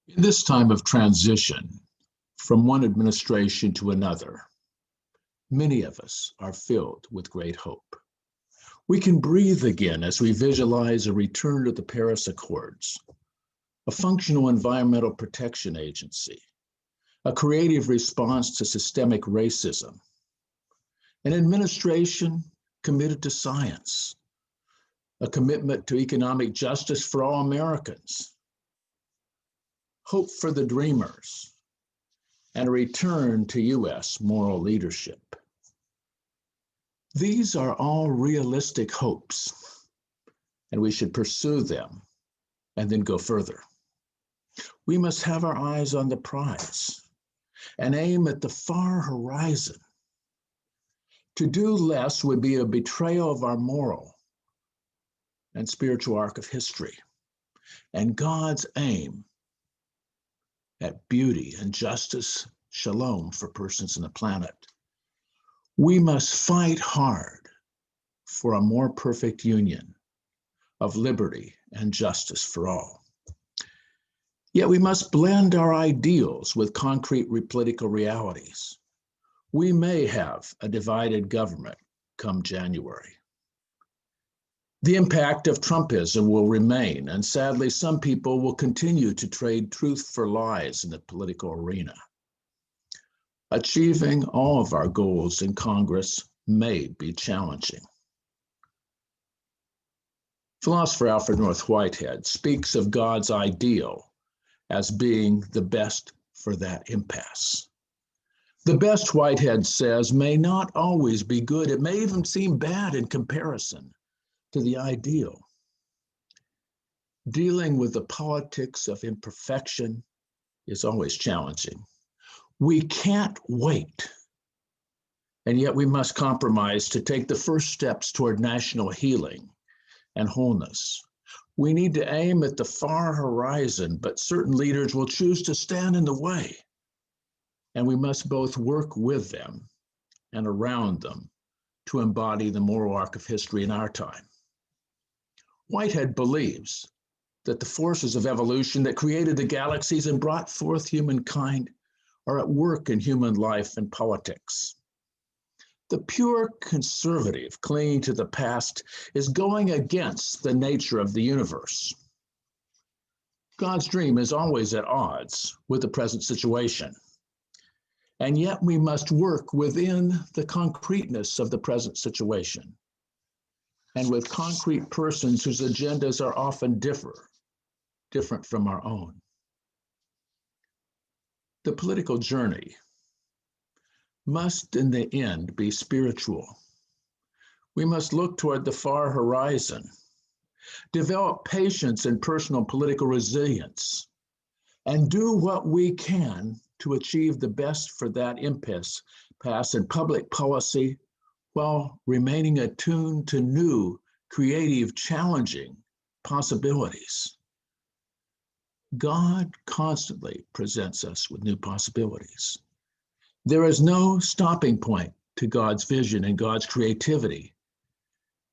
In this time of transition from one administration to another, many of us are filled with great hope. We can breathe again as we visualize a return to the Paris Accords, a functional environmental protection agency, a creative response to systemic racism, an administration committed to science, a commitment to economic justice for all Americans, hope for the dreamers, and a return to U.S. moral leadership. These are all realistic hopes, and we should pursue them and then go further. We must have our eyes on the prize and aim at the far horizon. To do less would be a betrayal of our moral and spiritual arc of history and God's aim at beauty and justice, shalom for persons in the planet. We must fight hard for a more perfect union of liberty and justice for all. Yet we must blend our ideals with concrete political realities. We may have a divided government come January. The impact of Trumpism will remain, and sadly, some people will continue to trade truth for lies in the political arena. Achieving all of our goals in Congress may be challenging. Philosopher Alfred North Whitehead speaks of God's ideal as being the best for that impasse. The best, Whitehead says, may not always be good. It may even seem bad in comparison to the ideal. Dealing with the politics of imperfection is always challenging. We can't wait, and yet we must compromise to take the first steps toward national healing and wholeness. We need to aim at the far horizon, but certain leaders will choose to stand in the way, and we must both work with them and around them to embody the moral arc of history in our time. Whitehead believes that the forces of evolution that created the galaxies and brought forth humankind are at work in human life and politics. The pure conservative clinging to the past is going against the nature of the universe. God's dream is always at odds with the present situation. And yet we must work within the concreteness of the present situation and with concrete persons whose agendas are often different from our own. The political journey must in the end be spiritual. We must look toward the far horizon, develop patience and personal political resilience, and do what we can to achieve the best for that impasse in public policy while remaining attuned to new, creative, challenging possibilities. God constantly presents us with new possibilities. There is no stopping point to God's vision and God's creativity,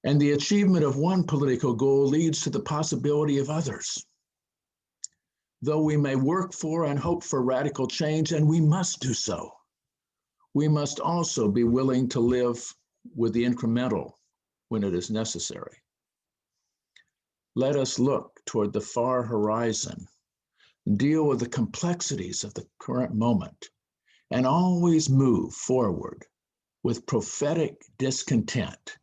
and the achievement of one political goal leads to the possibility of others. Though we may work for and hope for radical change, and we must do so, we must also be willing to live with the incremental when it is necessary. Let us look toward the far horizon, deal with the complexities of the current moment, and always move forward with prophetic discontent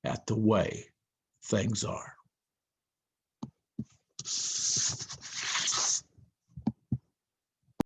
at the way things are.